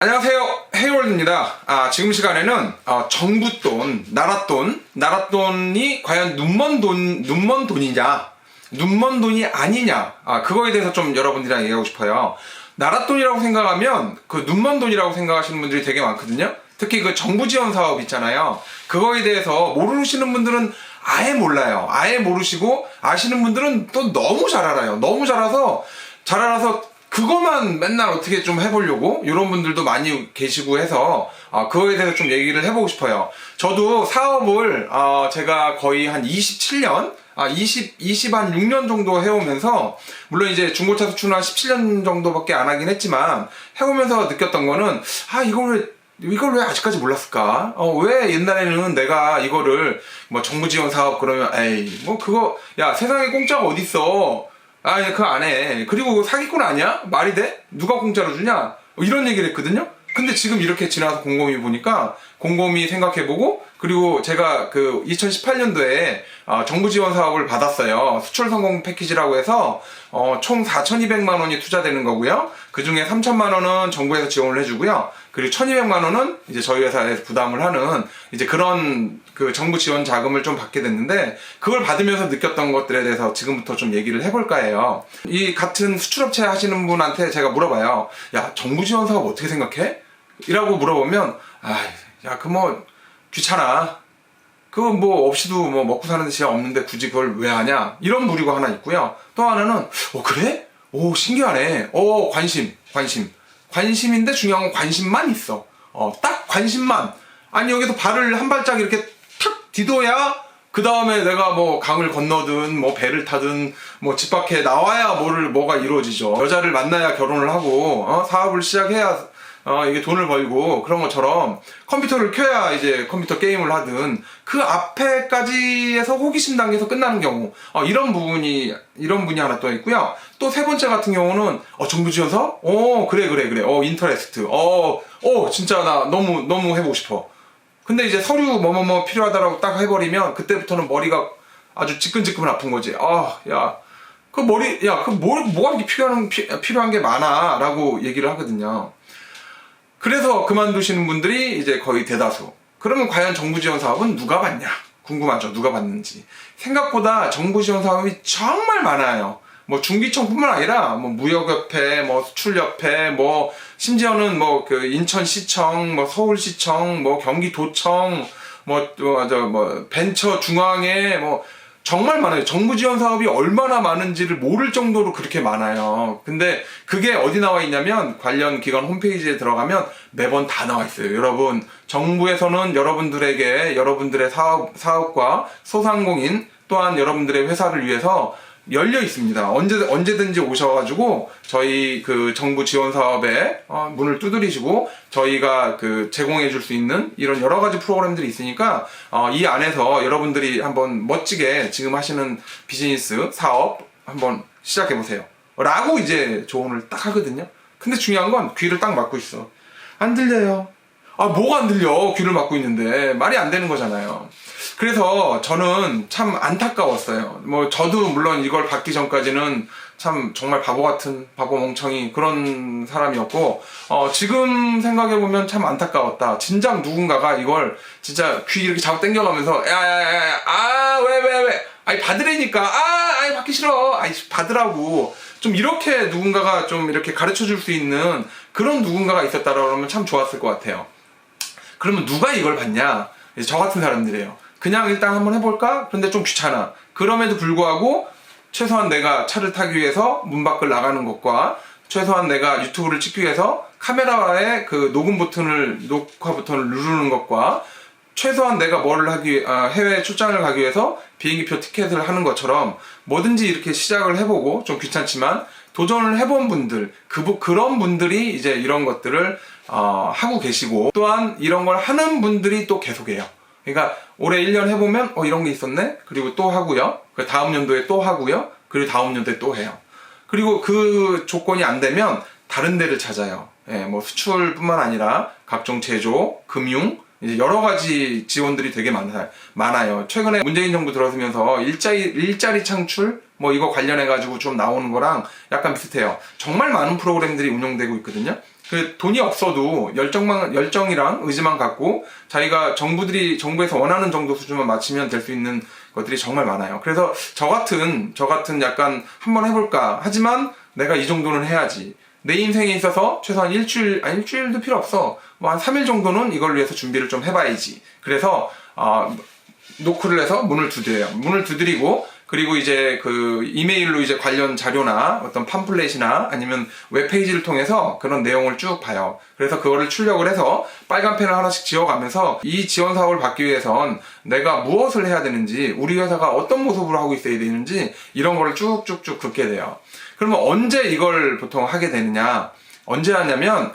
안녕하세요, 헤이월드입니다. 지금 시간에는 정부 돈, 나랏돈이 과연 눈먼 돈이냐, 눈먼 돈이 아니냐, 그거에 대해서 좀 여러분들이랑 얘기하고 싶어요. 나랏돈이라고 생각하면 그 눈먼 돈이라고 생각하시는 분들이 되게 많거든요. 특히 그 정부 지원 사업 있잖아요. 그거에 대해서 모르시는 분들은 아예 몰라요. 아예 모르시고 아시는 분들은 또 너무 잘 알아요. 너무 잘 알아서 그거만 맨날 어떻게 좀 해보려고 이런 분들도 많이 계시고 해서 그거에 대해서 좀 얘기를 해보고 싶어요. 저도 사업을 제가 거의 한 27년 26년 정도 해오면서, 물론 이제 중고차 수출은 한 17년 정도밖에 안 하긴 했지만 해오면서 느꼈던 거는 이걸 왜 아직까지 몰랐을까? 왜 옛날에는 내가 이거를 뭐 정부 지원 사업 그러면 에이 뭐 그거 야 세상에 공짜가 어딨어, 그거 안 해. 그리고 사기꾼 아니야? 말이 돼? 누가 공짜로 주냐? 이런 얘기를 했거든요? 근데 지금 이렇게 지나서 곰곰이 보니까, 곰곰이 생각해보고, 그리고 제가 그 2018년도에 정부 지원 사업을 받았어요. 수출 성공 패키지라고 해서 총 4,200만 원이 투자되는 거고요. 그 중에 3,000만 원은 정부에서 지원을 해주고요. 그리고 1,200만 원은 이제 저희 회사에서 부담을 하는 이제 그런 그 정부 지원 자금을 좀 받게 됐는데, 그걸 받으면서 느꼈던 것들에 대해서 지금부터 좀 얘기를 해볼까 해요. 이 같은 수출업체 하시는 분한테 제가 물어봐요. 야, 정부 지원 사업 어떻게 생각해? 이라고 물어보면, 귀찮아. 그거 뭐 없이도 뭐 먹고 사는 데 지장 없는데 굳이 그걸 왜 하냐? 이런 부류가 하나 있고요. 또 하나는, 그래? 신기하네. 관심인데 중요한 건 관심만 있어. 딱 관심만. 아니, 여기서 발을 한 발짝 이렇게 탁 디뎌야, 그 다음에 내가 뭐 강을 건너든, 뭐 배를 타든, 뭐 집 밖에 나와야 뭐가 이루어지죠. 여자를 만나야 결혼을 하고, 사업을 시작해야, 이게 돈을 벌고, 그런 것처럼 컴퓨터를 켜야 이제 컴퓨터 게임을 하든, 그 앞에까지 해서 호기심 단계에서 끝나는 경우, 이런 분이 하나 또 있고요. 또 세 번째 같은 경우는, 정부 지원서? 그래. 인터레스트. 진짜 나 너무 해보고 싶어. 근데 이제 서류 뭐뭐뭐 필요하다라고 딱 해버리면, 그때부터는 머리가 아주 지끈지끈 아픈 거지. 뭐가 이렇게 필요한 게 많아. 라고 얘기를 하거든요. 그래서 그만두시는 분들이 이제 거의 대다수. 그러면 과연 정부 지원 사업은 누가 받냐? 궁금하죠. 누가 받는지. 생각보다 정부 지원 사업이 정말 많아요. 뭐 중기청뿐만 아니라 뭐 무역협회, 뭐 수출협회, 뭐 심지어는 뭐 그 인천시청, 뭐 서울시청, 뭐 경기도청, 벤처중앙회, 뭐 정말 많아요. 정부 지원 사업이 얼마나 많은지를 모를 정도로 그렇게 많아요. 근데 그게 어디 나와 있냐면, 관련 기관 홈페이지에 들어가면 매번 다 나와 있어요. 여러분, 정부에서는 여러분들에게 여러분들의 사업과 소상공인 또한 여러분들의 회사를 위해서 열려 있습니다. 언제든지 오셔가지고 저희 그 정부 지원 사업에 문을 두드리시고 저희가 그 제공해 줄 수 있는 이런 여러 가지 프로그램들이 있으니까 이 안에서 여러분들이 한번 멋지게 지금 하시는 비즈니스 사업 한번 시작해 보세요. 라고 이제 조언을 딱 하거든요. 근데 중요한 건 귀를 딱 막고 있어. 안 들려요. 뭐가 안 들려? 귀를 막고 있는데 말이 안 되는 거잖아요. 그래서 저는 참 안타까웠어요. 저도 물론 이걸 받기 전까지는 참 정말 바보 멍청이 그런 사람이었고, 지금 생각해보면 참 안타까웠다. 진작 누군가가 이걸 진짜 귀 이렇게 잡아 당겨가면서, 왜? 받으라니까. 받기 싫어. 받으라고. 좀 이렇게 누군가가 좀 이렇게 가르쳐 줄 수 있는 그런 누군가가 있었다라면 참 좋았을 것 같아요. 그러면 누가 이걸 받냐? 저 같은 사람들이에요. 그냥 일단 한번 해볼까? 그런데 좀 귀찮아. 그럼에도 불구하고 최소한 내가 차를 타기 위해서 문 밖을 나가는 것과, 최소한 내가 유튜브를 찍기 위해서 카메라에 그 녹화 버튼을 누르는 것과, 최소한 내가 해외 출장을 가기 위해서 비행기표 티켓을 하는 것처럼 뭐든지 이렇게 시작을 해보고, 좀 귀찮지만 도전을 해본 분들, 그런 분들이 이제 이런 것들을 하고 계시고, 또한 이런 걸 하는 분들이 또 계속해요. 그러니까 올해 1년 해보면 이런 게 있었네? 그리고 또 하고요. 그 다음 연도에 또 하고요. 그리고 다음 연도에 또 해요. 그리고 그 조건이 안 되면 다른 데를 찾아요. 수출뿐만 아니라 각종 제조, 금융, 이제 여러 가지 지원들이 되게 많아요. 최근에 문재인 정부 들어서면서 일자리 창출, 이거 관련해가지고 좀 나오는 거랑 약간 비슷해요. 정말 많은 프로그램들이 운영되고 있거든요. 그 돈이 없어도 열정이랑 의지만 갖고 자기가 정부에서 원하는 정도 수준만 맞추면 될 수 있는 것들이 정말 많아요. 그래서 저 같은 약간 한번 해볼까. 하지만 내가 이 정도는 해야지. 내 인생에 있어서 최소한 일주일도 필요 없어. 뭐 한 3일 정도는 이걸 위해서 준비를 좀 해봐야지. 그래서, 노크를 해서 문을 두드려요. 문을 두드리고, 그리고 이제 그 이메일로 이제 관련 자료나 어떤 팜플렛이나 아니면 웹페이지를 통해서 그런 내용을 쭉 봐요. 그래서 그거를 출력을 해서 빨간 펜을 하나씩 지워가면서 이 지원 사업을 받기 위해선 내가 무엇을 해야 되는지, 우리 회사가 어떤 모습으로 하고 있어야 되는지 이런 거를 쭉쭉쭉 긋게 돼요. 그러면 언제 이걸 보통 하게 되느냐? 언제 하냐면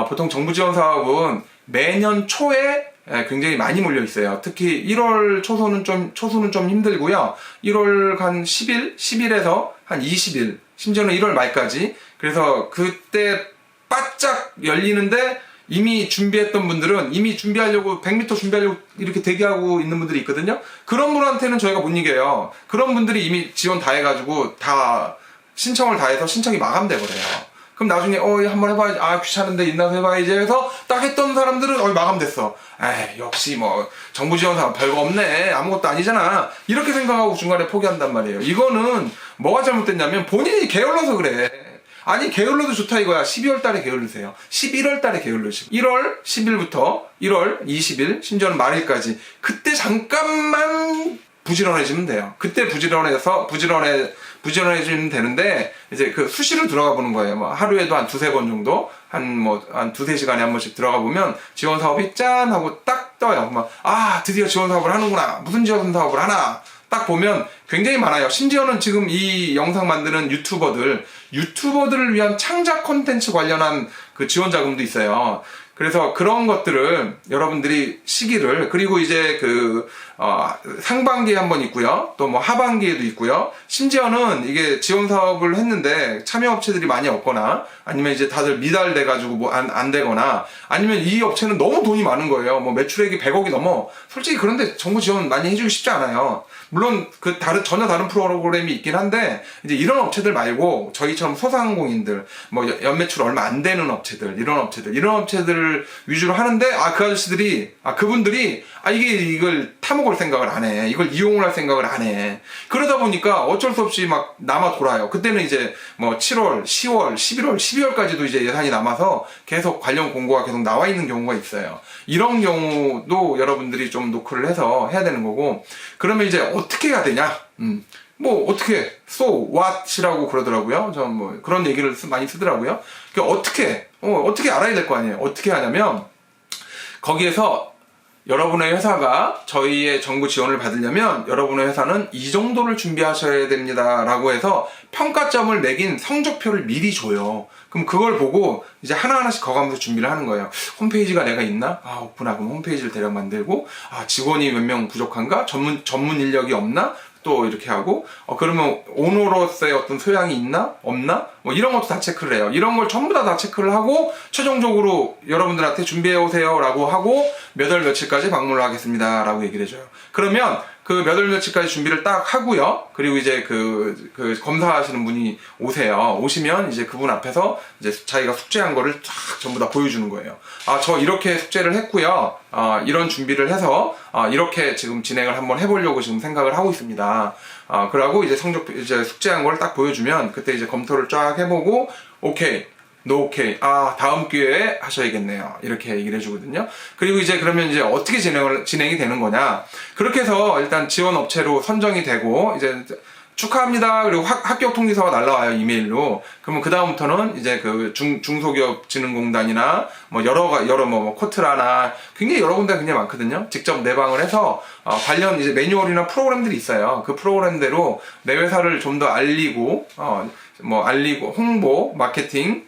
보통 정부 지원 사업은 매년 초에 굉장히 많이 몰려 있어요. 특히 1월 초소는 좀 힘들고요. 1월 한 10일에서 한 20일, 심지어는 1월 말까지. 그래서 그때 바짝 열리는데 이미 준비했던 분들은 이미 100m 준비하려고 이렇게 대기하고 있는 분들이 있거든요. 그런 분한테는 저희가 못 이겨요. 그런 분들이 이미 지원 다 해가지고 다 신청을 다 해서 신청이 마감돼 버려요. 그럼 나중에 한번 해봐야지, 귀찮은데 있나서 해봐야지 해서 딱 했던 사람들은 마감됐어. 역시 뭐 정부 지원 사업 별거 없네, 아무것도 아니잖아, 이렇게 생각하고 중간에 포기한단 말이에요. 이거는 뭐가 잘못됐냐면 본인이 게을러서 그래. 아니, 게을러도 좋다 이거야. 12월 달에 게을르세요. 11월 달에 게을르시고 1월 10일부터 1월 20일 심지어는 말일까지 그때 잠깐만 부지런해지면 돼요. 그때 부지런해지면 되는데, 이제 그 수시로 들어가 보는 거예요. 뭐 하루에도 한 두세 번 정도, 한 두세 시간에 한 번씩 들어가 보면 지원 사업이 짠 하고 딱 떠요. 드디어 지원 사업을 하는구나. 무슨 지원 사업을 하나. 딱 보면 굉장히 많아요. 심지어는 지금 이 영상 만드는 유튜버들을 위한 창작 콘텐츠 관련한 그 지원 자금도 있어요. 그래서 그런 것들을 여러분들이 시기를, 그리고 이제 상반기에 한번 있고요. 또 뭐 하반기에도 있고요. 심지어는 이게 지원 사업을 했는데 참여업체들이 많이 없거나, 아니면 이제 다들 미달돼가지고 뭐 안 되거나, 아니면 이 업체는 너무 돈이 많은 거예요. 뭐 매출액이 100억이 넘어. 솔직히 그런데 정부 지원 많이 해주기 쉽지 않아요. 물론 전혀 다른 프로그램이 있긴 한데, 이제 이런 업체들 말고 저희처럼 소상공인들, 뭐 연매출 얼마 안 되는 업체들, 이런 업체들을 위주로 하는데, 그분들이 이걸 타먹을 생각을 안 해. 이걸 이용을 할 생각을 안 해. 그러다 보니까 어쩔 수 없이 막 남아 돌아요. 그때는 이제 뭐 7월, 10월, 11월, 12월까지도 이제 예산이 남아서 계속 관련 공고가 계속 나와 있는 경우가 있어요. 이런 경우도 여러분들이 좀 노크를 해서 해야 되는 거고, 그러면 이제 어떻게 해야 되냐? 뭐 어떻게 so what이라고 그러더라고요. 전 뭐 그런 얘기를 많이 쓰더라고요. 어떻게 알아야 될 거 아니에요. 어떻게 하냐면, 거기에서 여러분의 회사가 저희의 정부 지원을 받으려면 여러분의 회사는 이 정도를 준비하셔야 됩니다 라고 해서 평가점을 매긴 성적표를 미리 줘요. 그럼 그걸 보고 이제 하나하나씩 거가면서 준비를 하는 거예요. 홈페이지가 내가 있나? 없구나. 그럼 홈페이지를 대략 만들고, 직원이 몇 명 부족한가? 전문 인력이 없나? 또 이렇게 하고, 그러면 오너로서의 어떤 소양이 있나? 없나? 뭐 이런 것도 다 체크를 해요. 이런 걸 전부 다 체크를 하고 최종적으로 여러분들한테 준비해 오세요 라고 하고, 몇 월 며칠까지 방문을 하겠습니다 라고 얘기를 해줘요. 그러면 그 몇 월 며칠까지 준비를 딱 하고요. 그리고 이제 그 검사하시는 분이 오시면 이제 그분 앞에서 이제 자기가 숙제한 거를 쫙 전부 다 보여주는 거예요. 저 이렇게 숙제를 했고요. 이런 준비를 해서 이렇게 지금 진행을 한번 해보려고 지금 생각을 하고 있습니다. 그러고 이제 이제 숙제한 걸 딱 보여주면 그때 이제 검토를 쫙 해보고, 오케이, 오케이. 다음 기회에 하셔야겠네요. 이렇게 얘기를 해주거든요. 그리고 이제 그러면 이제 어떻게 진행이 되는 거냐. 그렇게 해서 일단 지원 업체로 선정이 되고, 이제 축하합니다. 그리고 합격 통지서가 날라와요, 이메일로. 그러면 그다음부터는 이제 중소기업진흥공단이나 뭐 여러 코트라나 굉장히 여러 군데 굉장히 많거든요. 직접 내방을 해서 관련 이제 매뉴얼이나 프로그램들이 있어요. 그 프로그램대로 내 회사를 좀 더 알리고, 홍보, 마케팅,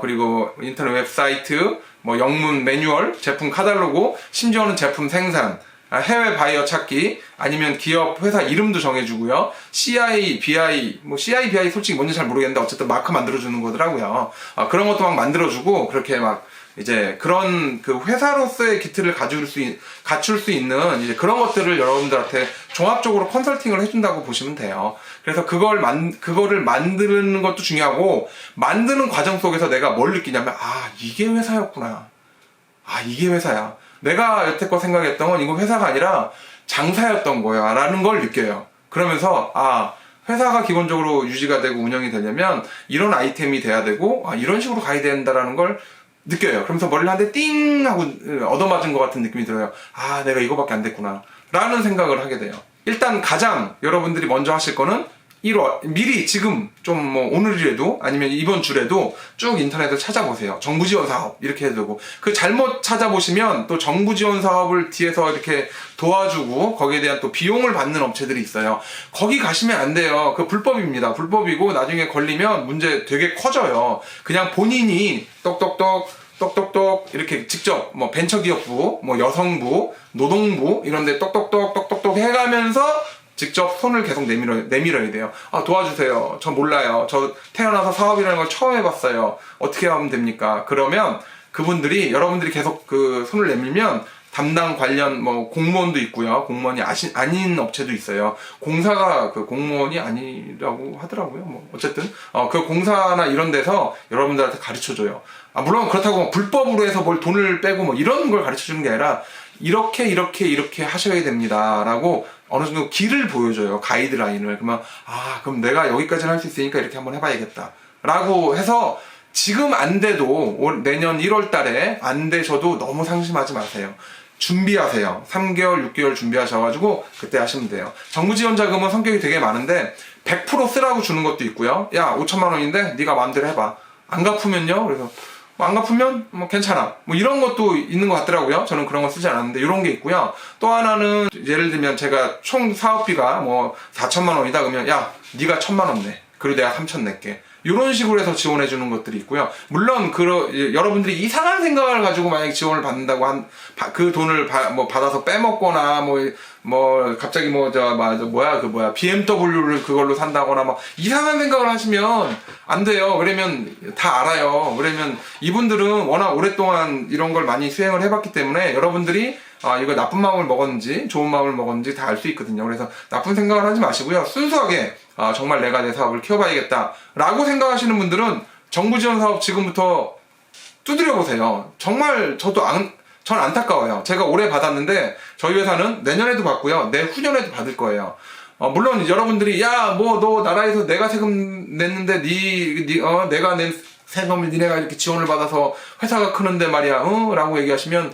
그리고 인터넷 웹사이트, 뭐 영문 매뉴얼, 제품 카탈로그, 심지어는 제품 생산, 해외 바이어 찾기, 아니면 기업 회사 이름도 정해주고요. CI, BI, CI, BI 솔직히 뭔지 잘 모르겠는데 어쨌든 마크 만들어주는 거더라고요. 그런 것도 막 만들어주고, 그렇게 막 이제 그런 그 회사로서의 기틀을 갖출 수 있는 이제 그런 것들을 여러분들한테 종합적으로 컨설팅을 해준다고 보시면 돼요. 그래서 그거를 만드는 것도 중요하고, 만드는 과정 속에서 내가 뭘 느끼냐면, 이게 회사였구나. 이게 회사야. 내가 여태껏 생각했던 건 이거 회사가 아니라 장사였던 거야 라는 걸 느껴요. 그러면서 회사가 기본적으로 유지가 되고 운영이 되려면 이런 아이템이 돼야 되고 이런 식으로 가야 된다라는 걸 느껴요. 그러면서 머리를 한 대 띵 하고 얻어맞은 것 같은 느낌이 들어요. 내가 이거밖에 안 됐구나 라는 생각을 하게 돼요. 일단 가장 여러분들이 먼저 하실 거는 미리 지금 좀 뭐 오늘이라도 아니면 이번 주라도 쭉 인터넷을 찾아보세요. 정부 지원 사업 이렇게 해도 되고, 그 잘못 찾아보시면 또 정부 지원 사업을 뒤에서 이렇게 도와주고 거기에 대한 또 비용을 받는 업체들이 있어요. 거기 가시면 안 돼요. 그 불법입니다. 불법이고 나중에 걸리면 문제 되게 커져요. 그냥 본인이 똑똑똑 이렇게 직접 뭐 벤처기업부, 뭐 여성부, 노동부 이런 데 똑똑똑 해가면서 직접 손을 계속 내밀어야 돼요. 도와주세요. 저 몰라요. 저 태어나서 사업이라는 걸 처음 해봤어요. 어떻게 하면 됩니까? 그러면 그분들이, 여러분들이 계속 그 손을 내밀면 담당 관련 뭐 공무원도 있고요. 공무원이 아닌 업체도 있어요. 공사가 그 공무원이 아니라고 하더라고요. 뭐 어쨌든 그 공사나 이런 데서 여러분들한테 가르쳐줘요. 물론 그렇다고 불법으로 해서 뭘 돈을 빼고 뭐 이런 걸 가르쳐주는 게 아니라 이렇게 하셔야 됩니다 라고 어느 정도 길을 보여줘요. 가이드라인을. 그러면 그럼 내가 여기까지는 할 수 있으니까 이렇게 한번 해봐야겠다 라고 해서, 지금 안 돼도 내년 1월 달에 안 되셔도 너무 상심하지 마세요. 준비하세요. 3개월, 6개월 준비하셔가지고 그때 하시면 돼요. 정부 지원 자금은 성격이 되게 많은데 100% 쓰라고 주는 것도 있고요. 5천만 원인데 네가 마음대로 해봐. 안 갚으면요? 그래서 안 갚으면 뭐 괜찮아. 뭐 이런 것도 있는 것 같더라고요. 저는 그런 거 쓰지 않았는데 이런 게 있고요. 또 하나는 예를 들면 제가 총 사업비가 뭐 4천만 원이다 그러면 네가 1,000만 원 내. 그리고 내가 3천 낼게. 이런 식으로 해서 지원해 주는 것들이 있고요. 물론 여러분들이 이상한 생각을 가지고 만약에 지원을 받는다고 그 돈을 받아서 빼먹거나 갑자기 BMW를 그걸로 산다거나 이상한 생각을 하시면 안 돼요. 그러면 다 알아요. 그러면 이분들은 워낙 오랫동안 이런 걸 많이 수행을 해봤기 때문에 여러분들이 이거 나쁜 마음을 먹었는지 좋은 마음을 먹었는지 다 알 수 있거든요. 그래서 나쁜 생각을 하지 마시고요. 순수하게 정말 내가 내 사업을 키워봐야겠다 라고 생각하시는 분들은 정부 지원 사업 지금부터 두드려 보세요. 정말 전 안타까워요. 제가 올해 받았는데 저희 회사는 내년에도 받고요. 내후년에도 받을 거예요. 물론 여러분들이 너 나라에서 내가 세금 냈는데 내가 낸 세금을 니네가 이렇게 지원을 받아서 회사가 크는데 말이야 라고 얘기하시면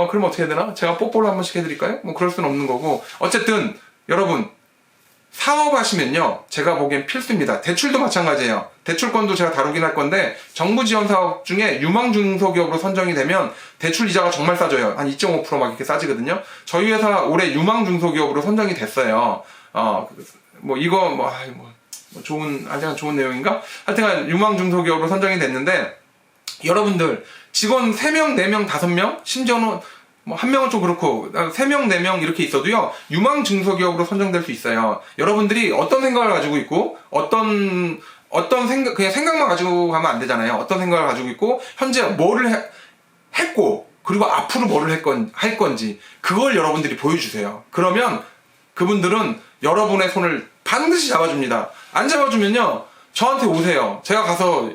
그럼 어떻게 해야 되나? 제가 뽀뽀를 한 번씩 해드릴까요? 뭐 그럴 수는 없는 거고, 어쨌든 여러분 사업하시면요, 제가 보기엔 필수입니다. 대출도 마찬가지예요. 대출권도 제가 다루긴 할 건데, 정부 지원 사업 중에 유망중소기업으로 선정이 되면 대출 이자가 정말 싸져요. 한 2.5% 막 이렇게 싸지거든요. 저희 회사 올해 유망중소기업으로 선정이 됐어요. 좋은 내용인가? 하여튼간 유망중소기업으로 선정이 됐는데, 여러분들 직원 3명, 4명, 5명, 심지어는 한 명은 좀 그렇고 3명, 4명 이렇게 있어도요, 유망중소기업으로 선정될 수 있어요. 여러분들이 어떤 생각을 가지고 있고 어떤 그냥 생각만 가지고 가면 안 되잖아요. 어떤 생각을 가지고 있고 현재 뭐를 했고 그리고 앞으로 뭐를 할 건지 그걸 여러분들이 보여주세요. 그러면 그분들은 여러분의 손을 반드시 잡아줍니다. 안 잡아주면요, 저한테 오세요. 제가 가서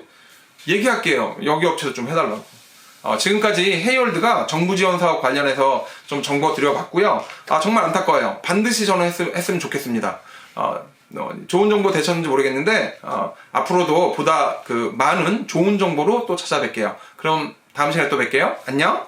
얘기할게요. 여기 업체도 좀 해달라고. 지금까지 헤이월드가 정부 지원 사업 관련해서 좀 정보 드려봤고요. 정말 안타까워요. 반드시 저는 했으면 좋겠습니다. 좋은 정보 되셨는지 모르겠는데 앞으로도 보다 많은 좋은 정보로 또 찾아뵐게요. 그럼 다음 시간에 또 뵐게요. 안녕.